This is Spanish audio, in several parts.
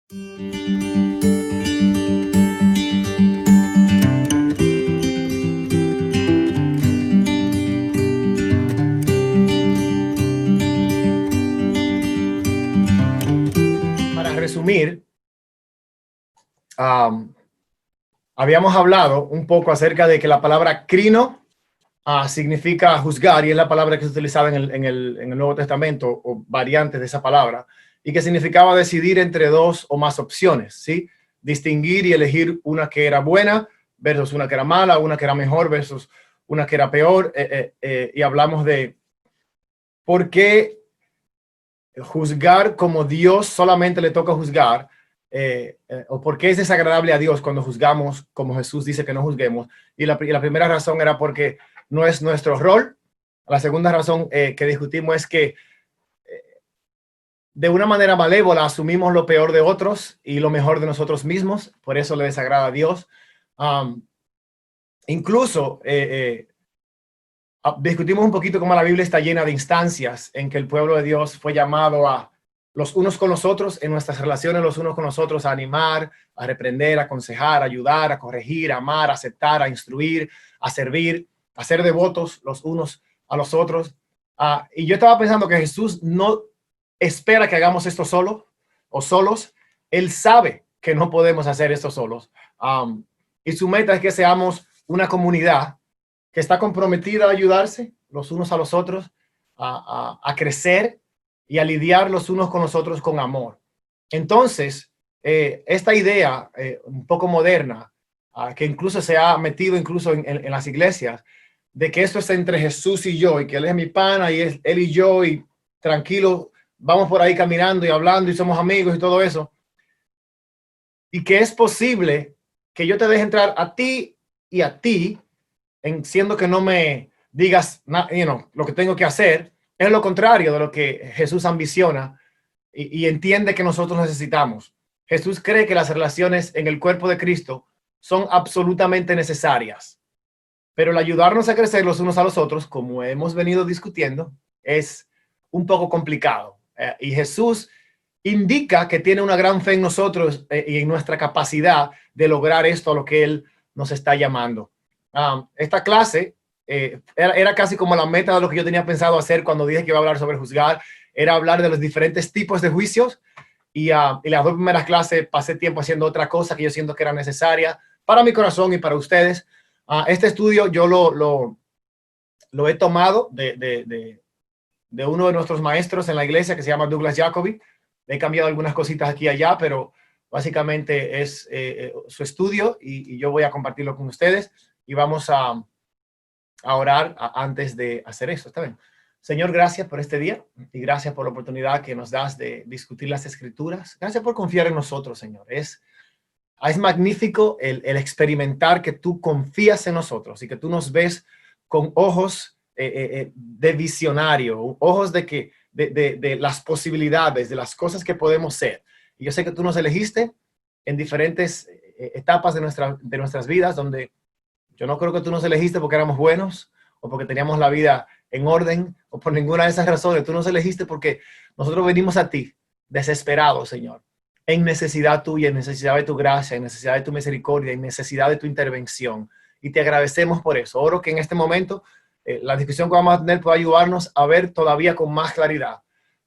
Para resumir, habíamos hablado un poco acerca de que la palabra crino significa juzgar, y es la palabra que se utilizaba en el Nuevo Testamento, o variantes de esa palabra, y que significaba decidir entre dos o más opciones, ¿sí? Distinguir y elegir una que era buena versus una que era mala, una que era mejor versus una que era peor, y hablamos de por qué juzgar como Dios solamente le toca juzgar, o por qué es desagradable a Dios cuando juzgamos como Jesús dice que no juzguemos. Y la primera razón era porque no es nuestro rol. La segunda razón que discutimos es que de una manera malévola asumimos lo peor de otros y lo mejor de nosotros mismos, por eso le desagrada a Dios. Incluso discutimos un poquito cómo la Biblia está llena de instancias en que el pueblo de Dios fue llamado a los unos con los otros, en nuestras relaciones los unos con los otros, a animar, a reprender, a aconsejar, a ayudar, a corregir, a amar, a aceptar, a instruir, a servir, a ser devotos los unos a los otros. Y yo estaba pensando que Jesús no espera que hagamos esto solo o solos. Él sabe que no podemos hacer esto solos. Y su meta es que seamos una comunidad que está comprometida a ayudarse los unos a los otros, a crecer y a lidiar los unos con los otros con amor. Entonces, esta idea un poco moderna, que incluso se ha metido incluso en las iglesias, de que esto es entre Jesús y yo, y que Él es mi pana, y es Él y yo, y tranquilo, vamos por ahí caminando y hablando, y somos amigos y todo eso, y que es posible que yo te deje entrar a ti y a ti, siendo que no me digas lo que tengo que hacer, es lo contrario de lo que Jesús ambiciona y entiende que nosotros necesitamos. Jesús cree que las relaciones en el cuerpo de Cristo son absolutamente necesarias, pero el ayudarnos a crecer los unos a los otros, como hemos venido discutiendo, es un poco complicado. Y Jesús indica que tiene una gran fe en nosotros y en nuestra capacidad de lograr esto a lo que Él nos está llamando. Esta clase era casi como la meta de lo que yo tenía pensado hacer cuando dije que iba a hablar sobre juzgar, era hablar de los diferentes tipos de juicios, y las dos primeras clases pasé tiempo haciendo otra cosa que yo siento que era necesaria para mi corazón y para ustedes. Este estudio yo lo he tomado de uno de nuestros maestros en la iglesia que se llama Douglas Jacoby. He cambiado algunas cositas aquí y allá, pero básicamente es su estudio y yo voy a compartirlo con ustedes y vamos a orar antes de hacer eso. ¿Está bien? Señor, gracias por este día y gracias por la oportunidad que nos das de discutir las escrituras. Gracias por confiar en nosotros, Señor. Es magnífico el experimentar que tú confías en nosotros y que tú nos ves con ojos de visionario, ojos de las posibilidades, de las cosas que podemos ser. Y yo sé que tú nos elegiste en diferentes etapas de nuestras vidas, donde yo no creo que tú nos elegiste porque éramos buenos o porque teníamos la vida en orden o por ninguna de esas razones. Tú nos elegiste porque nosotros venimos a ti desesperados, Señor, en necesidad tuya, en necesidad de tu gracia, en necesidad de tu misericordia, en necesidad de tu intervención. Y te agradecemos por eso. Oro que en este momento la discusión que vamos a tener pueda ayudarnos a ver todavía con más claridad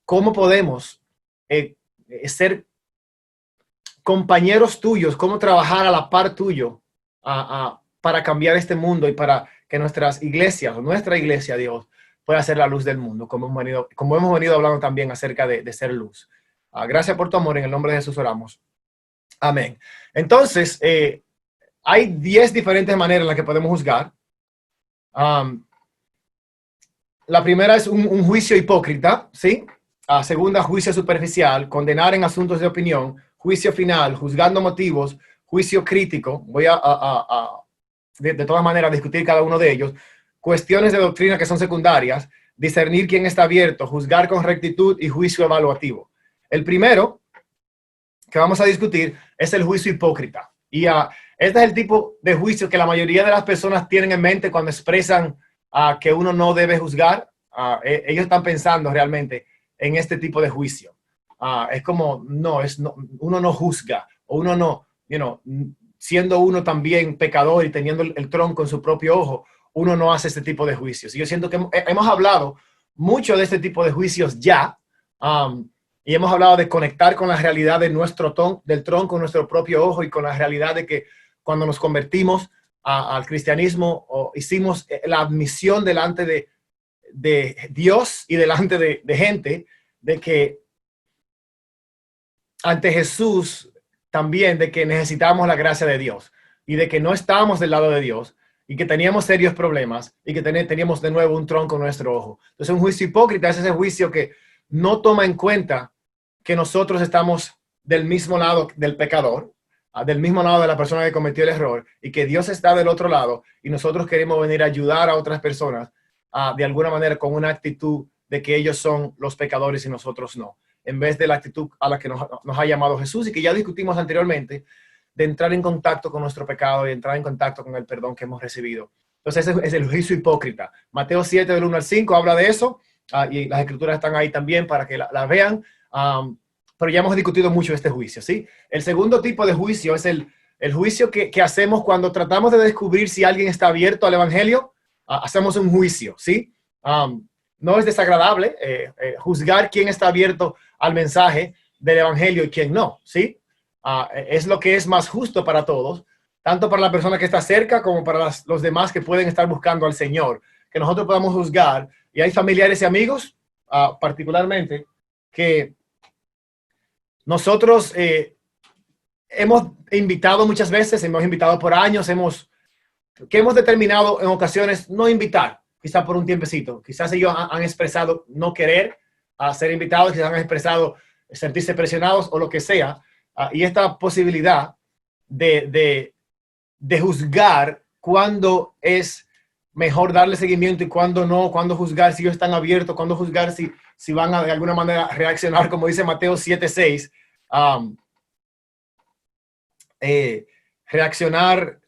cómo podemos ser compañeros tuyos, cómo trabajar a la par tuyo para cambiar este mundo y para que nuestras iglesias, o nuestra iglesia, Dios, pueda ser la luz del mundo, como hemos venido hablando también acerca de ser luz. Gracias por tu amor, en el nombre de Jesús oramos. Amén. Entonces, hay 10 diferentes maneras en las que podemos juzgar. La primera es un juicio hipócrita, ¿sí? Segunda, juicio superficial, condenar en asuntos de opinión. Juicio final, juzgando motivos. Juicio crítico, voy de todas maneras discutir cada uno de ellos. Cuestiones de doctrina que son secundarias. Discernir quién está abierto, juzgar con rectitud y juicio evaluativo. El primero que vamos a discutir es el juicio hipócrita. Y este es el tipo de juicio que la mayoría de las personas tienen en mente cuando expresan que uno no debe juzgar. Ellos están pensando realmente en este tipo de juicio. Es como, no, uno no juzga, o uno no, siendo uno también pecador y teniendo el tronco en su propio ojo, uno no hace este tipo de juicios. Y yo siento que hemos hablado mucho de este tipo de juicios ya, y hemos hablado de conectar con la realidad de del tronco en nuestro propio ojo y con la realidad de que cuando nos convertimos al cristianismo, o hicimos la admisión delante de Dios y delante de gente, de que ante Jesús también, de que necesitábamos la gracia de Dios y de que no estábamos del lado de Dios y que teníamos serios problemas y que teníamos de nuevo un tronco en nuestro ojo. Entonces, un juicio hipócrita es ese juicio que no toma en cuenta que nosotros estamos del mismo lado del pecador, del mismo lado de la persona que cometió el error, y que Dios está del otro lado y nosotros queremos venir a ayudar a otras personas de alguna manera con una actitud de que ellos son los pecadores y nosotros no, en vez de la actitud a la que nos ha llamado Jesús y que ya discutimos anteriormente, de entrar en contacto con nuestro pecado y entrar en contacto con el perdón que hemos recibido. Entonces ese es el juicio hipócrita. Mateo 7 del 1 al 5 habla de eso, y las escrituras están ahí también para que la vean, pero ya hemos discutido mucho este juicio, ¿sí? El segundo tipo de juicio es el juicio que hacemos cuando tratamos de descubrir si alguien está abierto al evangelio. Hacemos un juicio, ¿sí? No es desagradable juzgar quién está abierto al mensaje del evangelio y quién no, ¿sí? Es lo que es más justo para todos, tanto para la persona que está cerca como para los demás que pueden estar buscando al Señor, que nosotros podamos juzgar. Y hay familiares y amigos, particularmente, que nosotros hemos invitado muchas veces, hemos invitado por años, que hemos determinado en ocasiones no invitar, quizá por un tiempecito. Quizás ellos han expresado no querer ser invitados, quizás han expresado sentirse presionados o lo que sea. Y esta posibilidad de juzgar cuándo es mejor darle seguimiento y cuándo no, cuándo juzgar si ellos están abiertos, cuándo juzgar si van a de alguna manera reaccionar, como dice Mateo 7:6, reaccionar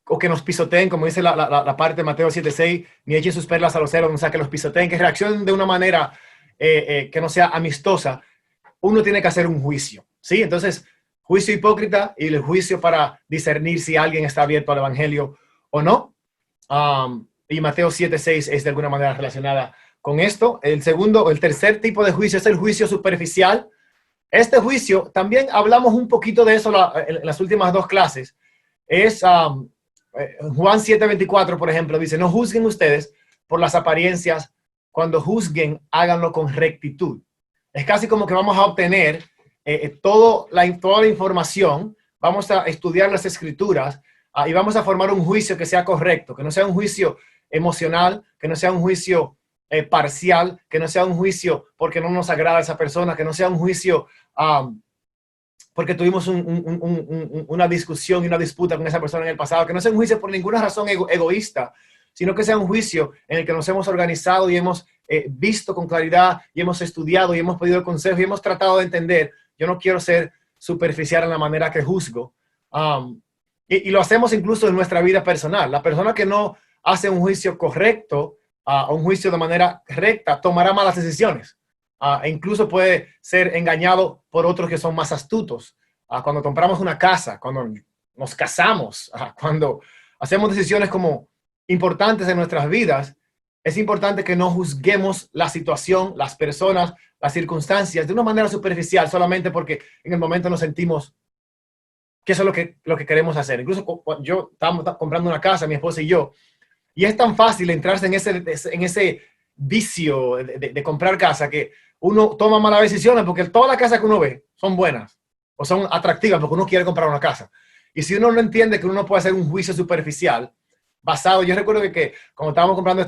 o que nos pisoteen, como dice la parte de Mateo 7:6, ni echen sus perlas a los cerdos, o sea, que los pisoteen, que reaccionen de una manera que no sea amistosa. Uno tiene que hacer un juicio, ¿sí? Entonces, juicio hipócrita y el juicio para discernir si alguien está abierto al evangelio o no. Y Mateo 7:6 es de alguna manera relacionada con esto. El tercer tipo de juicio es el juicio superficial. Este juicio, también hablamos un poquito de eso en las últimas dos clases. Es Juan 7:24, por ejemplo, dice: no juzguen ustedes por las apariencias, cuando juzguen, háganlo con rectitud. Es casi como que vamos a obtener toda la información, vamos a estudiar las escrituras y vamos a formar un juicio que sea correcto, que no sea un juicio emocional, que no sea un juicio parcial, que no sea un juicio porque no nos agrada esa persona, que no sea un juicio porque tuvimos una discusión y una disputa con esa persona en el pasado, que no sea un juicio por ninguna razón egoísta, sino que sea un juicio en el que nos hemos organizado y hemos visto con claridad y hemos estudiado y hemos pedido consejo y hemos tratado de entender. Yo no quiero ser superficial en la manera que juzgo. Y lo hacemos incluso en nuestra vida personal. La persona que no hace un juicio correcto, un juicio de manera recta, tomará malas decisiones. E incluso puede ser engañado por otros que son más astutos. Cuando compramos una casa, cuando nos casamos, cuando hacemos decisiones como importantes en nuestras vidas, es importante que no juzguemos la situación, las personas, las circunstancias de una manera superficial, solamente porque en el momento nos sentimos que eso es lo que queremos hacer. Incluso yo estábamos comprando una casa, mi esposa y yo, y es tan fácil entrarse en ese vicio de comprar casa que uno toma malas decisiones porque todas las casas que uno ve son buenas o son atractivas porque uno quiere comprar una casa. Y si uno no entiende que uno puede hacer un juicio superficial basado, yo recuerdo que cuando estábamos comprando,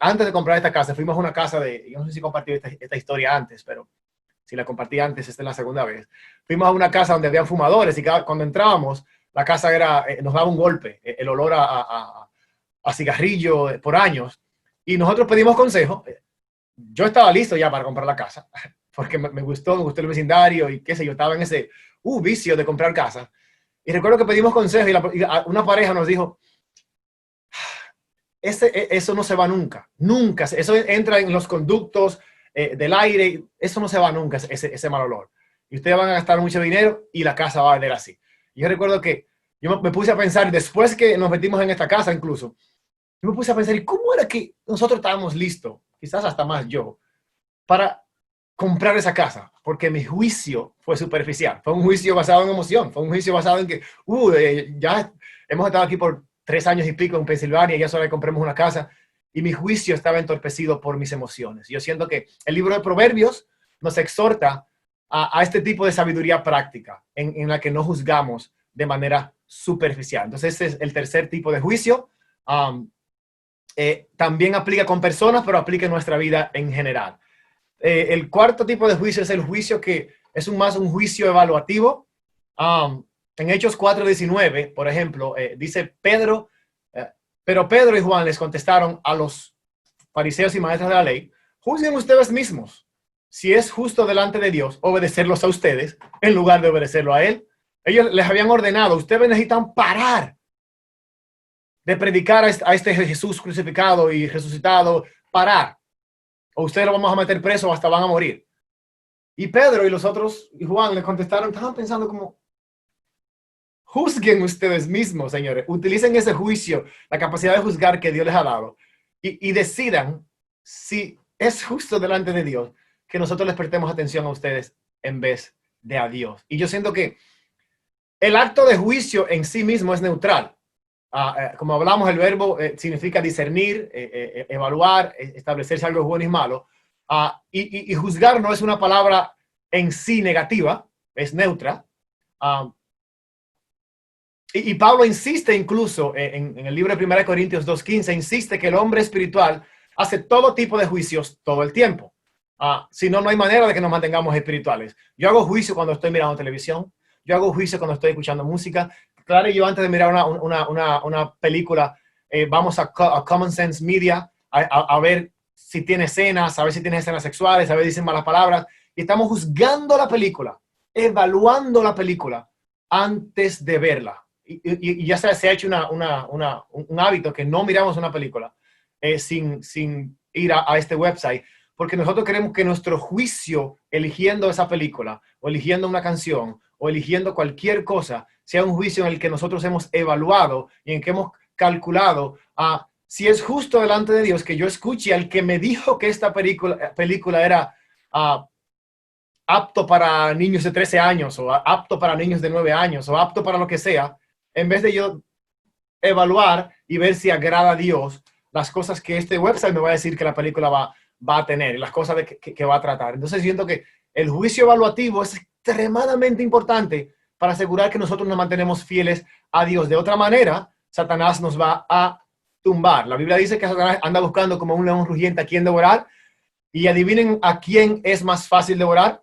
antes de comprar esta casa, fuimos a una casa yo no sé si compartí esta historia antes, pero si la compartí antes, esta es la segunda vez. Fuimos a una casa donde había fumadores y cuando entrábamos, la casa nos daba un golpe, el olor a cigarrillo por años. Y nosotros pedimos consejo. Yo estaba listo ya para comprar la casa, porque me gustó el vecindario y qué sé yo, estaba en ese vicio de comprar casa. Y recuerdo que pedimos consejo y una pareja nos dijo: eso no se va nunca, nunca. Eso entra en los conductos, del aire. Eso no se va nunca, ese mal olor. Y ustedes van a gastar mucho dinero y la casa va a arder así. Yo recuerdo que yo me puse a pensar, después que nos metimos en esta casa incluso, yo me puse a pensar, ¿y cómo era que nosotros estábamos listos, quizás hasta más yo, para comprar esa casa? Porque mi juicio fue superficial, fue un juicio basado en emoción, fue un juicio basado en que, ya hemos estado aquí por 3 años y pico en Pensilvania, ya solo compramos una casa, y mi juicio estaba entorpecido por mis emociones. Yo siento que el libro de Proverbios nos exhorta a este tipo de sabiduría práctica, en la que no juzgamos de manera superficial. Entonces, ese es el tercer tipo de juicio. También aplica con personas, pero aplica en nuestra vida en general. El cuarto tipo de juicio es el juicio que es más un juicio evaluativo. En Hechos 4:19, por ejemplo, dice Pedro, pero Pedro y Juan les contestaron a los fariseos y maestros de la ley: juzguen ustedes mismos si es justo delante de Dios obedecerlos a ustedes en lugar de obedecerlo a él. Ellos les habían ordenado: ustedes necesitan parar de predicar a este Jesús crucificado y resucitado, parar, o ustedes lo vamos a meter preso o hasta van a morir. Y Pedro y los otros, y Juan, le contestaron, estaban pensando como: juzguen ustedes mismos, señores, utilicen ese juicio, la capacidad de juzgar que Dios les ha dado, y decidan si es justo delante de Dios que nosotros les prestemos atención a ustedes en vez de a Dios. Y yo siento que el acto de juicio en sí mismo es neutral. Como hablamos, el verbo significa discernir, evaluar, establecer si algo es bueno y malo. Y juzgar no es una palabra en sí negativa, es neutra. Y Pablo insiste incluso en el libro de 1 Corintios 2:15, insiste que el hombre espiritual hace todo tipo de juicios todo el tiempo. Si no, no hay manera de que nos mantengamos espirituales. Yo hago juicio cuando estoy mirando televisión. Yo hago juicio cuando estoy escuchando música. Claro, yo antes de mirar una película, vamos a Common Sense Media a ver si tiene escenas, a ver si tiene escenas sexuales, a ver si dicen malas palabras. Y estamos juzgando la película, evaluando la película antes de verla. Y ya se ha hecho un hábito que no miramos una película sin ir a este website, porque nosotros queremos que nuestro juicio eligiendo esa película o eligiendo una canción o eligiendo cualquier cosa sea un juicio en el que nosotros hemos evaluado y en que hemos calculado si es justo delante de Dios que yo escuche al que me dijo que esta película era apto para niños de 13 años o apto para niños de 9 años o apto para lo que sea, en vez de yo evaluar y ver si agrada a Dios las cosas que este website me va a decir que la película va a tener, las cosas que va a tratar. Entonces siento que el juicio evaluativo es extremadamente importante para asegurar que nosotros nos mantenemos fieles a Dios. De otra manera, Satanás nos va a tumbar. La Biblia dice que Satanás anda buscando como un león rugiente a quien devorar, y adivinen a quién es más fácil devorar: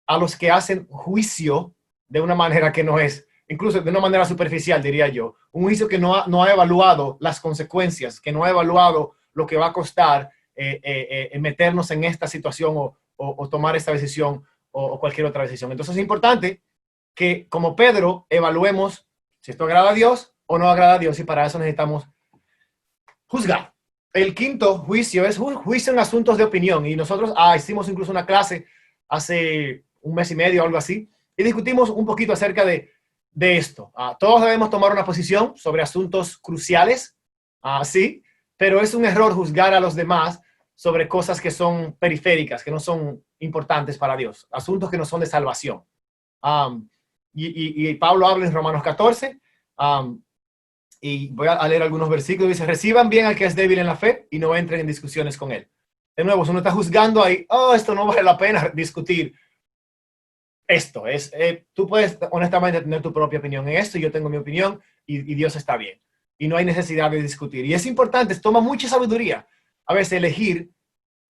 a los que hacen juicio de una manera que no es, incluso de una manera superficial, diría yo. Un juicio que no ha evaluado las consecuencias, que no ha evaluado lo que va a costar meternos en esta situación o tomar esta decisión o cualquier otra decisión. Entonces es importante que, como Pedro, evaluemos si esto agrada a Dios o no agrada a Dios, y para eso necesitamos juzgar. El quinto juicio es juicio en asuntos de opinión, y nosotros hicimos incluso una clase hace 1 mes y medio o algo así, y discutimos un poquito acerca de esto. Todos debemos tomar una posición sobre asuntos cruciales, sí, pero es un error juzgar a los demás sobre cosas que son periféricas, que no son importantes para Dios, asuntos que no son de salvación. Y Pablo habla en Romanos 14, y voy a leer algunos versículos. Dice: reciban bien al que es débil en la fe y no entren en discusiones con él. De nuevo, si uno está juzgando ahí, esto no vale la pena discutir. Esto es, tú puedes honestamente tener tu propia opinión en esto, y yo tengo mi opinión, y Dios está bien. Y no hay necesidad de discutir. Y es importante, toma mucha sabiduría a veces elegir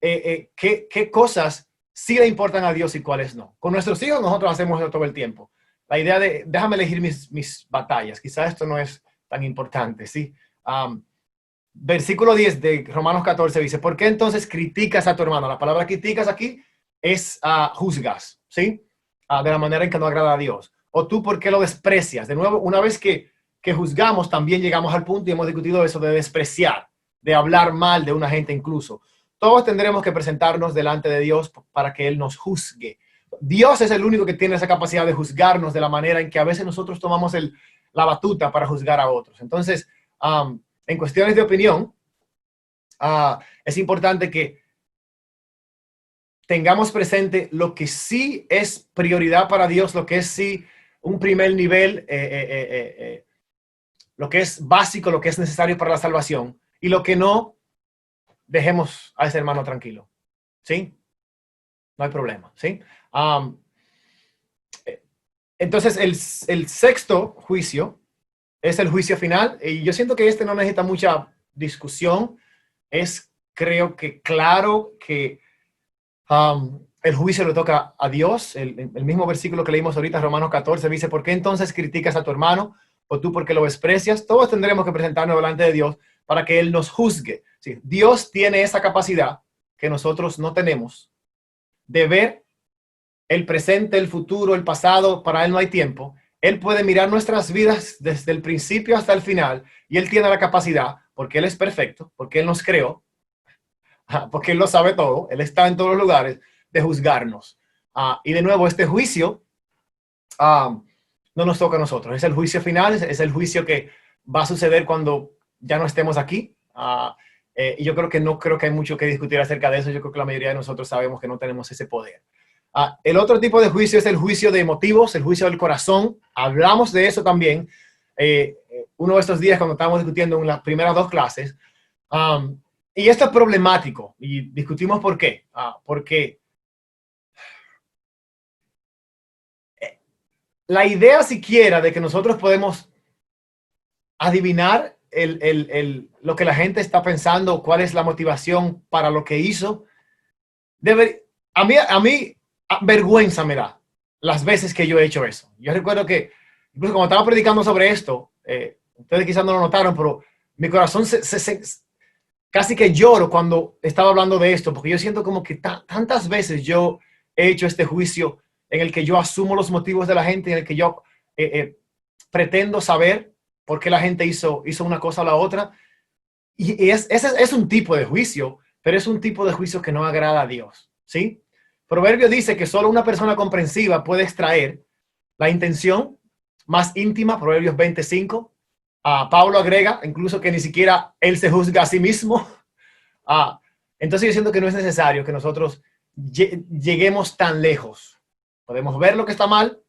qué cosas sí le importan a Dios y cuáles no. Con nuestros hijos nosotros hacemos eso todo el tiempo. La idea de, déjame elegir mis batallas. Quizás esto no es tan importante, ¿sí? Versículo 10 de Romanos 14 dice: ¿por qué entonces criticas a tu hermano? La palabra criticas aquí es juzgas, ¿sí? De la manera en que no agrada a Dios. O tú, ¿por qué lo desprecias? De nuevo, una vez que juzgamos, también llegamos al punto, y hemos discutido eso, de despreciar, de hablar mal de una gente incluso. todos tendremos que presentarnos delante de Dios para que Él nos juzgue. Dios es el único que tiene esa capacidad de juzgarnos de la manera en que a veces nosotros tomamos la batuta para juzgar a otros. Entonces, en cuestiones de opinión, es importante que tengamos presente lo que sí es prioridad para Dios, lo que es sí un primer nivel, lo que es básico, lo que es necesario para la salvación, y lo que no, dejemos a ese hermano tranquilo. ¿Sí? No hay problema. ¿Sí? Entonces, el sexto juicio es el juicio final, y yo siento que este no necesita mucha discusión. Creo que claro que el juicio le toca a Dios. El mismo versículo que leímos ahorita, Romanos 14, dice: ¿por qué entonces criticas a tu hermano? ¿O tú por qué lo desprecias? Todos tendremos que presentarnos delante de Dios para que Él nos juzgue. Sí, Dios tiene esa capacidad que nosotros no tenemos de ver el presente, el futuro, el pasado. Para Él no hay tiempo. Él puede mirar nuestras vidas desde el principio hasta el final, y Él tiene la capacidad, porque Él es perfecto, porque Él nos creó, porque Él lo sabe todo, Él está en todos los lugares, de juzgarnos. Y de nuevo, este juicio no nos toca a nosotros. Es el juicio final, es el juicio que va a suceder cuando ya no estemos aquí. Y yo no creo que hay mucho que discutir acerca de eso. Yo creo que la mayoría de nosotros sabemos que no tenemos ese poder. El otro tipo de juicio es el juicio de motivos, el juicio del corazón. Hablamos de eso también uno de estos días cuando estábamos discutiendo en las primeras dos clases. Y esto es problemático, y discutimos por qué. Porque la idea siquiera de que nosotros podemos adivinar lo que la gente está pensando, cuál es la motivación para lo que hizo, a mí vergüenza me da las veces que yo he hecho eso. Yo recuerdo que, incluso cuando estaba predicando sobre esto, ustedes quizás no lo notaron, pero mi corazón casi que lloro cuando estaba hablando de esto, porque yo siento como que tantas veces yo he hecho este juicio en el que yo asumo los motivos de la gente, en el que yo pretendo saber por qué la gente hizo una cosa o la otra. Y es un tipo de juicio, pero es un tipo de juicio que no agrada a Dios. ¿Sí? Proverbio dice que solo una persona comprensiva puede extraer la intención más íntima, Proverbios 25. Pablo agrega incluso que ni siquiera él se juzga a sí mismo. Entonces yo siento que no es necesario que nosotros lleguemos tan lejos. Podemos ver lo que está mal,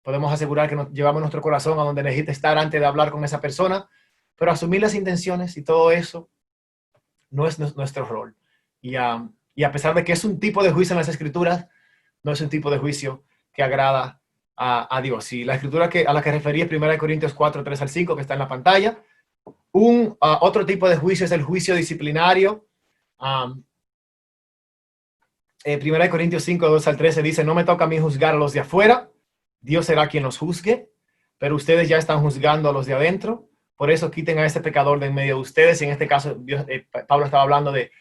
podemos asegurar que nos llevamos nuestro corazón a donde necesita estar antes de hablar con esa persona, pero asumir las intenciones y todo eso no es nuestro rol. Y a pesar de que es un tipo de juicio en las Escrituras, no es un tipo de juicio que agrada a Dios. Y la escritura a la que referí es 1 Corintios 4, 3 al 5, que está en la pantalla. Otro tipo de juicio es el juicio disciplinario. 1 Corintios 5, 2 al 13 dice: no me toca a mí juzgar a los de afuera, Dios será quien los juzgue, pero ustedes ya están juzgando a los de adentro. Por eso quiten a ese pecador de en medio de ustedes. Y en este caso, Pablo estaba hablando de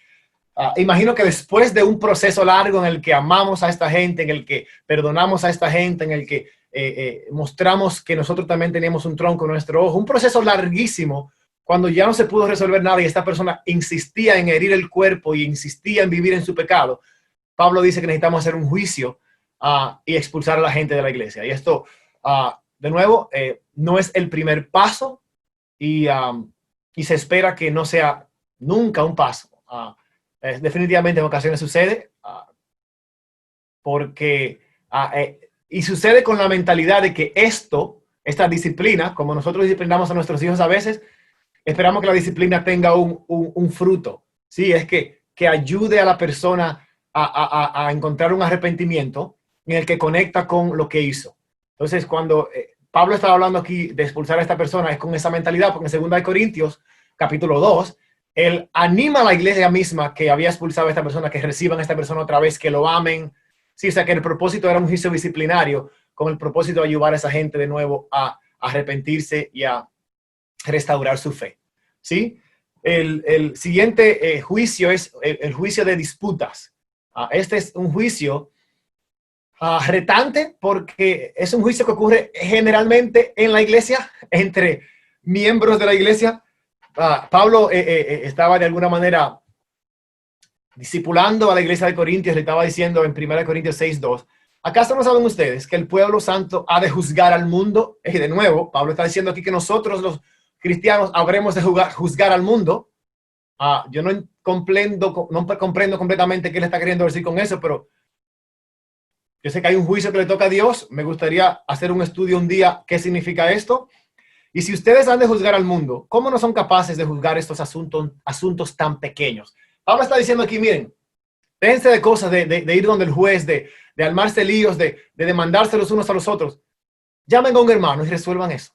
imagino que después de un proceso largo en el que amamos a esta gente, en el que perdonamos a esta gente, en el que mostramos que nosotros también teníamos un tronco en nuestro ojo, un proceso larguísimo, cuando ya no se pudo resolver nada y esta persona insistía en herir el cuerpo y insistía en vivir en su pecado, Pablo dice que necesitamos hacer un juicio y expulsar a la gente de la iglesia. Y esto, de nuevo, no es el primer paso y se espera que no sea nunca un paso. Definitivamente en ocasiones sucede porque y sucede con la mentalidad de que esta disciplina, como nosotros disciplinamos a nuestros hijos a veces, esperamos que la disciplina tenga un fruto. Sí, es que ayude a la persona a encontrar un arrepentimiento en el que conecta con lo que hizo. Entonces, cuando Pablo estaba hablando aquí de expulsar a esta persona, es con esa mentalidad, porque en 2 Corintios, capítulo 2, él anima a la iglesia misma que había expulsado a esta persona, que reciban a esta persona otra vez, que lo amen. Sí, o sea, que el propósito era un juicio disciplinario con el propósito de ayudar a esa gente de nuevo a arrepentirse y a restaurar su fe. ¿Sí? El siguiente juicio es el juicio de disputas. Este es un juicio retante porque es un juicio que ocurre generalmente en la iglesia, entre miembros de la iglesia. Pablo estaba de alguna manera discipulando a la iglesia de Corintios, le estaba diciendo en 1 Corintios 6:2, ¿acaso no saben ustedes que el pueblo santo ha de juzgar al mundo? Y de nuevo, Pablo está diciendo aquí que nosotros los cristianos habremos de juzgar al mundo. Yo no comprendo completamente qué le está queriendo decir con eso, pero yo sé que hay un juicio que le toca a Dios. Me gustaría hacer un estudio un día qué significa esto. Y si ustedes han de juzgar al mundo, ¿cómo no son capaces de juzgar estos asuntos tan pequeños? Pablo está diciendo aquí, miren, déjense de cosas, de ir donde el juez, de armarse líos, de demandarse los unos a los otros. Llamen a un hermano y resuelvan eso.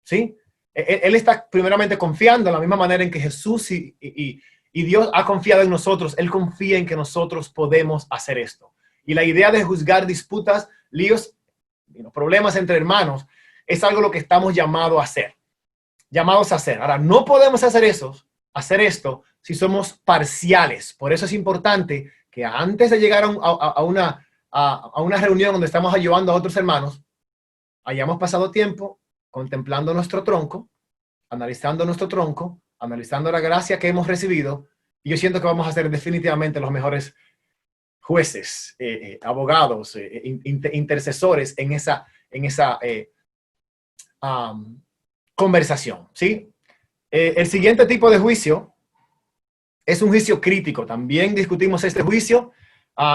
¿Sí? Él está primeramente confiando en la misma manera en que Jesús y Dios ha confiado en nosotros. Él confía en que nosotros podemos hacer esto. Y la idea de juzgar disputas, líos, problemas entre hermanos, es algo lo que estamos llamados a hacer. Ahora, no podemos hacer esto si somos parciales. Por eso es importante que antes de llegar a una reunión donde estamos ayudando a otros hermanos, hayamos pasado tiempo contemplando nuestro tronco, analizando la gracia que hemos recibido. Y yo siento que vamos a ser definitivamente los mejores jueces, abogados, intercesores en esa conversación, ¿sí? El siguiente tipo de juicio es un juicio crítico. También discutimos este juicio.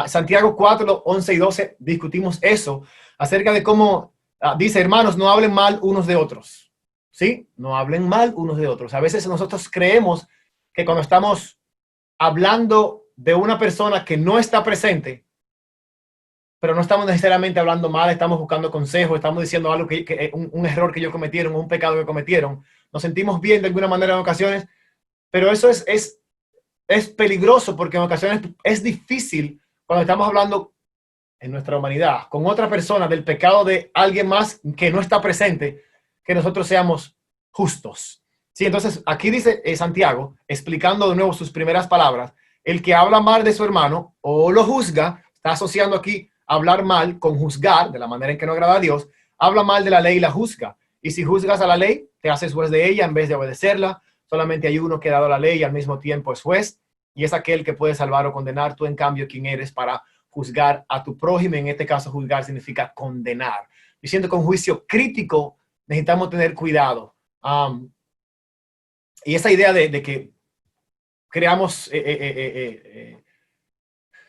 Santiago 4, 11 y 12 discutimos eso, acerca de cómo dice, hermanos, no hablen mal unos de otros, ¿sí? No hablen mal unos de otros. A veces nosotros creemos que cuando estamos hablando de una persona que no está presente, pero no estamos necesariamente hablando mal, estamos buscando consejos, estamos diciendo algo un error que ellos cometieron, un pecado que cometieron. Nos sentimos bien de alguna manera en ocasiones, pero eso es peligroso, porque en ocasiones es difícil cuando estamos hablando en nuestra humanidad con otra persona del pecado de alguien más que no está presente, que nosotros seamos justos. Sí, entonces aquí dice Santiago, explicando de nuevo sus primeras palabras, el que habla mal de su hermano o lo juzga, está asociando aquí hablar mal con juzgar, de la manera en que no agrada a Dios, habla mal de la ley y la juzga. Y si juzgas a la ley, te haces juez de ella en vez de obedecerla. Solamente hay uno que ha dado la ley y al mismo tiempo es juez, y es aquel que puede salvar o condenar. Tú, en cambio, ¿quién eres para juzgar a tu prójimo? En este caso, juzgar significa condenar. Yo siento que con juicio crítico necesitamos tener cuidado. Y esa idea de que creamos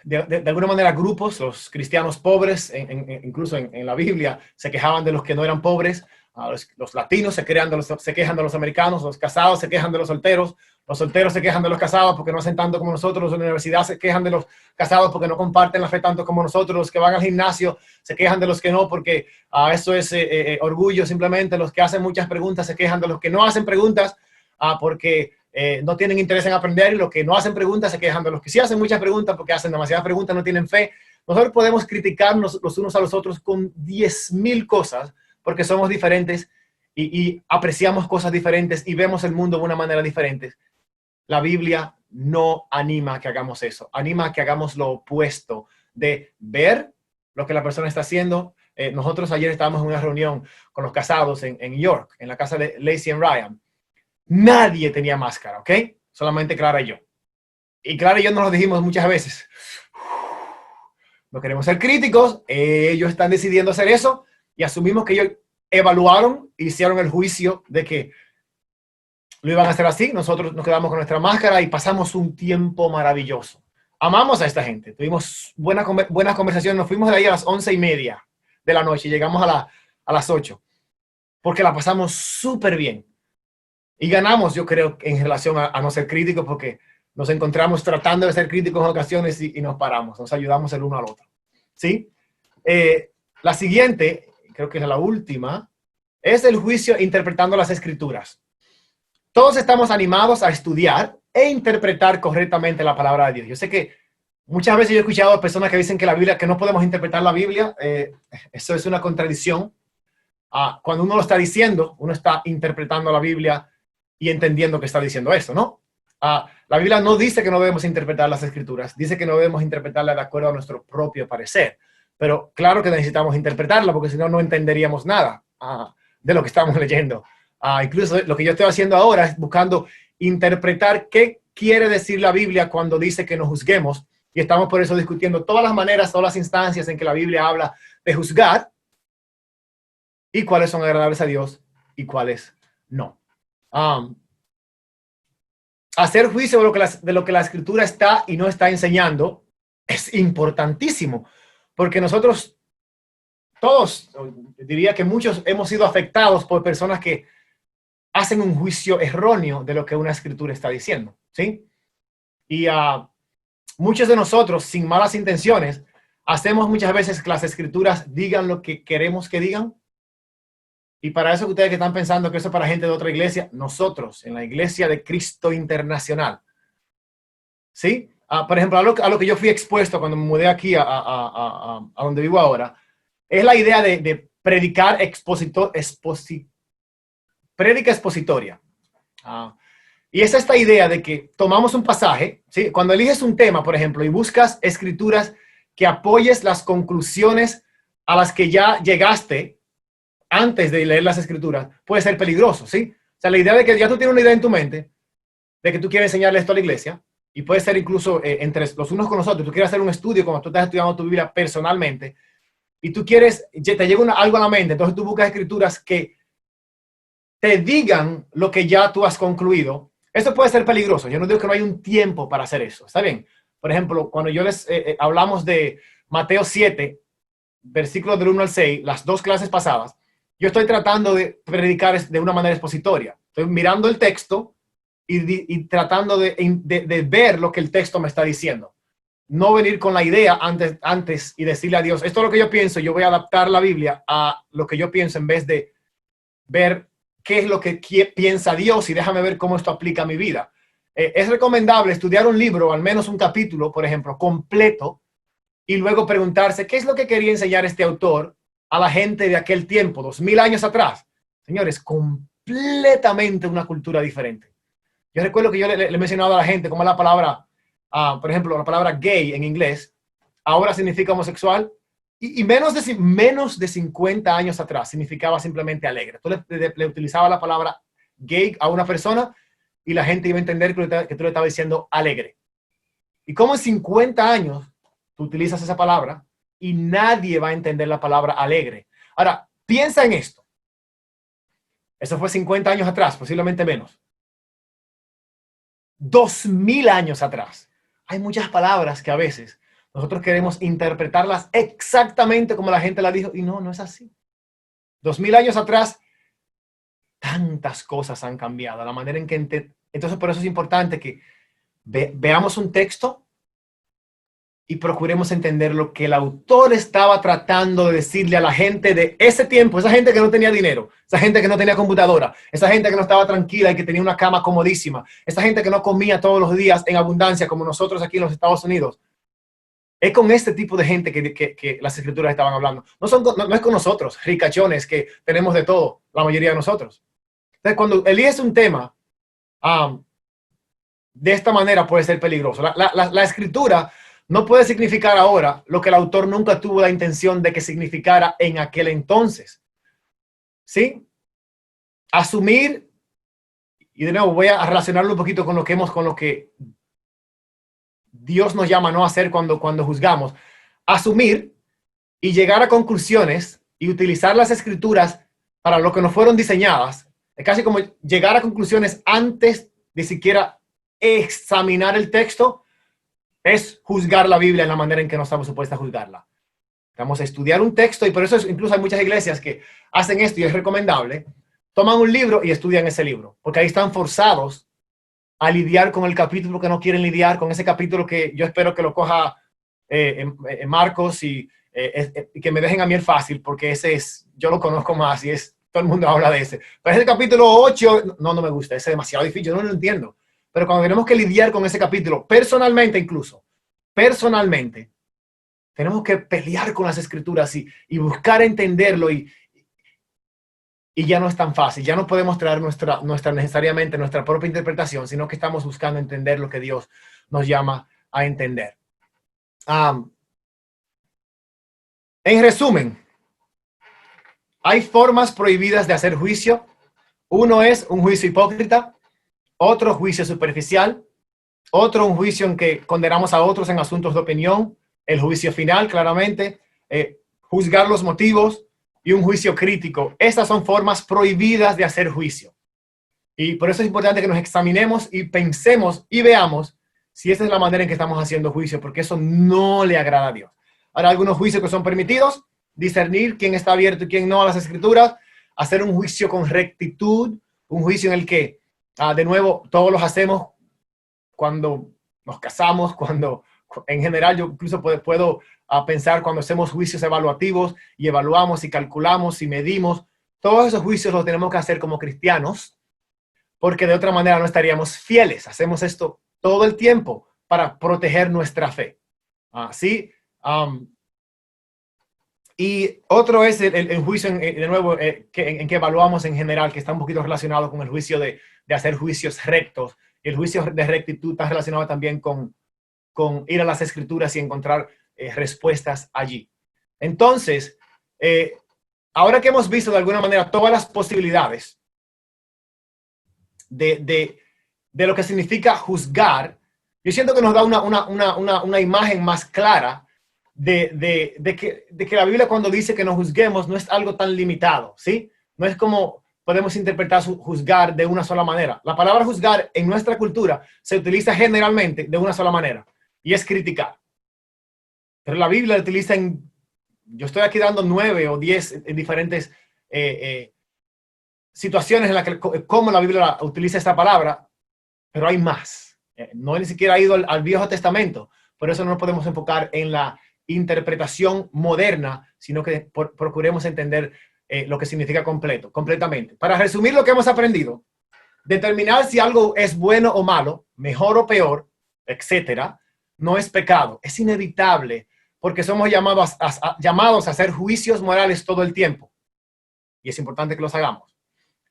de alguna manera grupos, los cristianos pobres, incluso en la Biblia, se quejaban de los que no eran pobres. Los latinos se quejan de los americanos, los casados se quejan de los solteros se quejan de los casados porque no hacen tanto como nosotros, los de la universidad se quejan de los casados porque no comparten la fe tanto como nosotros, los que van al gimnasio se quejan de los que no porque eso es orgullo simplemente, los que hacen muchas preguntas se quejan de los que no hacen preguntas porque no tienen interés en aprender, y los que no hacen preguntas se quejan de los que sí hacen muchas preguntas porque hacen demasiadas preguntas, no tienen fe. Nosotros podemos criticarnos los unos a los otros con 10,000 cosas porque somos diferentes y apreciamos cosas diferentes y vemos el mundo de una manera diferente. La Biblia no anima a que hagamos eso, anima a que hagamos lo opuesto, de ver lo que la persona está haciendo. Nosotros ayer estábamos en una reunión con los casados en York, en la casa de Lacey y Ryan. Nadie tenía máscara, ¿ok? Solamente Clara y yo. Y Clara y yo nos lo dijimos muchas veces. No queremos ser críticos, ellos están decidiendo hacer eso y asumimos que ellos evaluaron, hicieron el juicio de que lo iban a hacer así. Nosotros nos quedamos con nuestra máscara y pasamos un tiempo maravilloso. Amamos a esta gente, tuvimos buenas conversaciones, nos fuimos de ahí a las 11:30 de la noche y llegamos a las 8, porque la pasamos súper bien. Y ganamos, yo creo, en relación a no ser críticos, porque nos encontramos tratando de ser críticos en ocasiones y nos paramos, nos ayudamos el uno al otro. ¿Sí? La siguiente, creo que es la última, es el juicio interpretando las escrituras. Todos estamos animados a estudiar e interpretar correctamente la palabra de Dios. Yo sé que muchas veces yo he escuchado a personas que dicen que no podemos interpretar la Biblia. Eso es una contradicción. Cuando uno lo está diciendo, uno está interpretando la Biblia y entendiendo que está diciendo eso, ¿no? La Biblia no dice que no debemos interpretar las escrituras, dice que no debemos interpretarla de acuerdo a nuestro propio parecer. Pero claro que necesitamos interpretarla, porque si no, no entenderíamos nada de lo que estamos leyendo. Incluso lo que yo estoy haciendo ahora es buscando interpretar qué quiere decir la Biblia cuando dice que nos juzguemos. Y estamos por eso discutiendo todas las maneras, todas las instancias en que la Biblia habla de juzgar y cuáles son agradables a Dios y cuáles no. Hacer juicio de lo que la Escritura está y no está enseñando es importantísimo, porque nosotros todos, diría que muchos, hemos sido afectados por personas que hacen un juicio erróneo de lo que una Escritura está diciendo, ¿sí? Y muchos de nosotros, sin malas intenciones, hacemos muchas veces que las Escrituras digan lo que queremos que digan. Y para eso, ustedes que están pensando que eso es para gente de otra iglesia, nosotros, en la Iglesia de Cristo Internacional, ¿sí? Por ejemplo, a lo que yo fui expuesto cuando me mudé aquí a donde vivo ahora, es la idea de predicar prédica expositoria. Y es esta idea de que tomamos un pasaje, ¿sí? Cuando eliges un tema, por ejemplo, y buscas escrituras que apoyes las conclusiones a las que ya llegaste antes de leer las escrituras, puede ser peligroso, ¿sí? O sea, la idea de que ya tú tienes una idea en tu mente de que tú quieres enseñarle esto a la iglesia, y puede ser incluso entre los unos con los otros, tú quieres hacer un estudio cuando tú estás estudiando tu Biblia personalmente, y tú quieres, te llega algo a la mente, entonces tú buscas escrituras que te digan lo que ya tú has concluido. Eso puede ser peligroso. Yo no digo que no hay un tiempo para hacer eso, ¿está bien? Por ejemplo, cuando yo les hablamos de Mateo 7, versículos del 1 al 6, las dos clases pasadas, yo estoy tratando de predicar de una manera expositoria. Estoy mirando el texto y tratando de ver lo que el texto me está diciendo. No venir con la idea antes y decirle a Dios, esto es lo que yo pienso, yo voy a adaptar la Biblia a lo que yo pienso en vez de ver qué es lo que piensa Dios y déjame ver cómo esto aplica a mi vida. Es recomendable estudiar un libro, al menos un capítulo, por ejemplo, completo, y luego preguntarse qué es lo que quería enseñar este autor a la gente de aquel tiempo, 2000 años atrás. Señores, completamente una cultura diferente. Yo recuerdo que yo le he mencionado a la gente cómo la palabra, por ejemplo, la palabra gay en inglés, ahora significa homosexual, y menos de 50 años atrás significaba simplemente alegre. Tú le utilizabas la palabra gay a una persona y la gente iba a entender que tú le estabas diciendo alegre. Y como en 50 años tú utilizas esa palabra y nadie va a entender la palabra alegre. Ahora, piensa en esto. Eso fue 50 años atrás, posiblemente menos. 2000 años atrás. Hay muchas palabras que a veces nosotros queremos interpretarlas exactamente como la gente la dijo y no es así. 2000 años atrás, tantas cosas han cambiado. La manera en que entonces por eso es importante que veamos un texto y procuremos entender lo que el autor estaba tratando de decirle a la gente de ese tiempo, esa gente que no tenía dinero, esa gente que no tenía computadora, esa gente que no estaba tranquila y que tenía una cama comodísima, esa gente que no comía todos los días en abundancia como nosotros aquí en los Estados Unidos. Es con este tipo de gente que las escrituras estaban hablando. No es con nosotros, ricachones, que tenemos de todo, la mayoría de nosotros. Entonces, cuando eliges un tema, de esta manera puede ser peligroso. La escritura no puede significar ahora lo que el autor nunca tuvo la intención de que significara en aquel entonces. ¿Sí? Asumir, y de nuevo voy a relacionarlo un poquito con lo que Dios nos llama a no hacer cuando juzgamos. Asumir y llegar a conclusiones y utilizar las escrituras para lo que no fueron diseñadas. Es casi como llegar a conclusiones antes de siquiera examinar el texto. Es juzgar la Biblia en la manera en que no estamos supuestos a juzgarla. Vamos a estudiar un texto y por eso incluso hay muchas iglesias que hacen esto y es recomendable. Toman un libro y estudian ese libro, porque ahí están forzados a lidiar con el capítulo que no quieren lidiar, con ese capítulo que yo espero que lo coja en Marcos y que me dejen a mí el fácil, porque ese es, yo lo conozco más y todo el mundo habla de ese. Pero ese capítulo 8, no me gusta, ese es demasiado difícil, yo no lo entiendo. Pero cuando tenemos que lidiar con ese capítulo, personalmente, tenemos que pelear con las escrituras y buscar entenderlo y ya no es tan fácil. Ya no podemos traer necesariamente nuestra propia interpretación, sino que estamos buscando entender lo que Dios nos llama a entender. En resumen, hay formas prohibidas de hacer juicio. Uno es un juicio hipócrita, otro juicio superficial Otro, un juicio en que condenamos a otros en asuntos de opinión. El juicio final, claramente. Juzgar los motivos y un juicio crítico. Estas son formas prohibidas de hacer juicio. Y por eso es importante que nos examinemos y pensemos y veamos si esa es la manera en que estamos haciendo juicio, porque eso no le agrada a Dios. Ahora, algunos juicios que son permitidos, discernir quién está abierto y quién no a las escrituras, hacer un juicio con rectitud, un juicio en el que, de nuevo, todos los hacemos cuando nos casamos, cuando, en general, yo incluso puedo pensar cuando hacemos juicios evaluativos y evaluamos y calculamos y medimos, todos esos juicios los tenemos que hacer como cristianos, porque de otra manera no estaríamos fieles. Hacemos esto todo el tiempo para proteger nuestra fe. ¿Sí? Y otro es el juicio, de nuevo, en que evaluamos en general, que está un poquito relacionado con el juicio de hacer juicios rectos. El juicio de rectitud está relacionado también con ir a las escrituras y encontrar respuestas allí. Entonces, ahora que hemos visto de alguna manera todas las posibilidades de lo que significa juzgar, yo siento que nos da una imagen más clara de que la Biblia, cuando dice que nos juzguemos, no es algo tan limitado, ¿sí? No es como podemos interpretar juzgar de una sola manera. La palabra juzgar en nuestra cultura se utiliza generalmente de una sola manera, y es criticar. Pero la Biblia la utiliza yo estoy aquí dando 9 o 10 diferentes situaciones en las que cómo la Biblia utiliza esta palabra, pero hay más. No he ni siquiera ido al Viejo Testamento, por eso no nos podemos enfocar en la interpretación moderna, sino que procuremos entender lo que significa completamente. Para resumir lo que hemos aprendido, determinar si algo es bueno o malo, mejor o peor, etcétera, no es pecado, es inevitable, porque somos llamados a hacer juicios morales todo el tiempo, y es importante que los hagamos.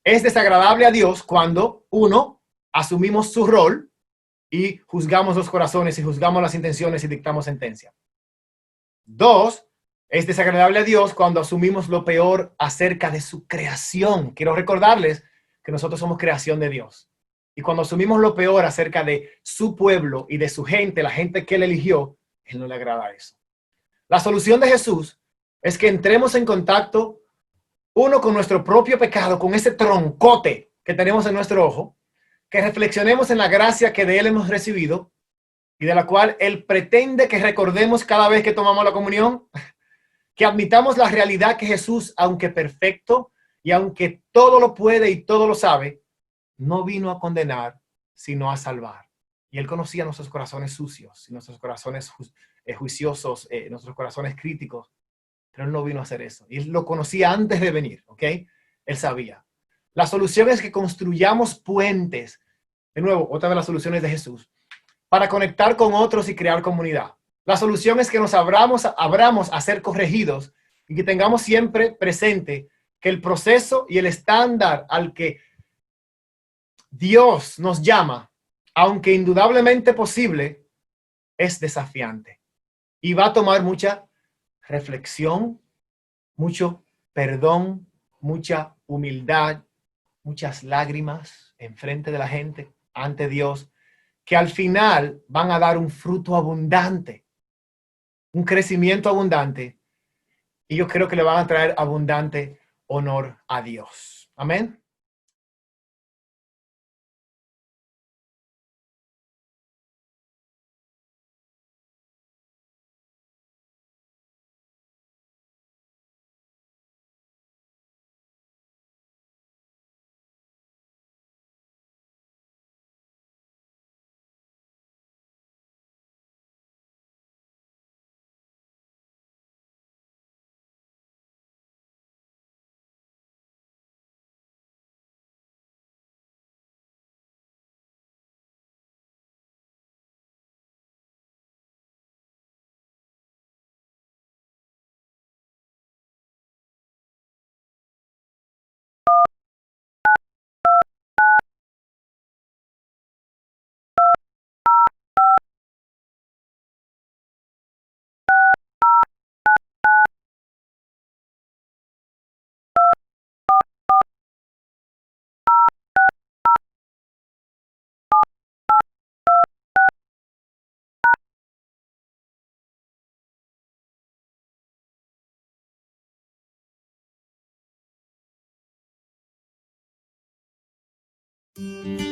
Es desagradable a Dios cuando, uno, asumimos su rol y juzgamos los corazones y juzgamos las intenciones y dictamos sentencia. Dos, es desagradable a Dios cuando asumimos lo peor acerca de su creación. Quiero recordarles que nosotros somos creación de Dios. Y cuando asumimos lo peor acerca de su pueblo y de su gente, la gente que él eligió, él no le agrada eso. La solución de Jesús es que entremos en contacto, uno, con nuestro propio pecado, con ese troncote que tenemos en nuestro ojo, que reflexionemos en la gracia que de él hemos recibido y de la cual él pretende que recordemos cada vez que tomamos la comunión, que admitamos la realidad que Jesús, aunque perfecto y aunque todo lo puede y todo lo sabe, no vino a condenar, sino a salvar. Y él conocía nuestros corazones sucios, nuestros corazones juiciosos, nuestros corazones críticos, pero él no vino a hacer eso. Y él lo conocía antes de venir, ¿ok? Él sabía. La solución es que construyamos puentes. De nuevo, otra de las soluciones de Jesús, para conectar con otros y crear comunidad. La solución es que nos abramos a ser corregidos y que tengamos siempre presente que el proceso y el estándar al que Dios nos llama, aunque indudablemente posible, es desafiante y va a tomar mucha reflexión, mucho perdón, mucha humildad, muchas lágrimas en frente de la gente, ante Dios, que al final van a dar un fruto abundante, un crecimiento abundante, y yo creo que le van a traer abundante honor a Dios. Amén. bendiga.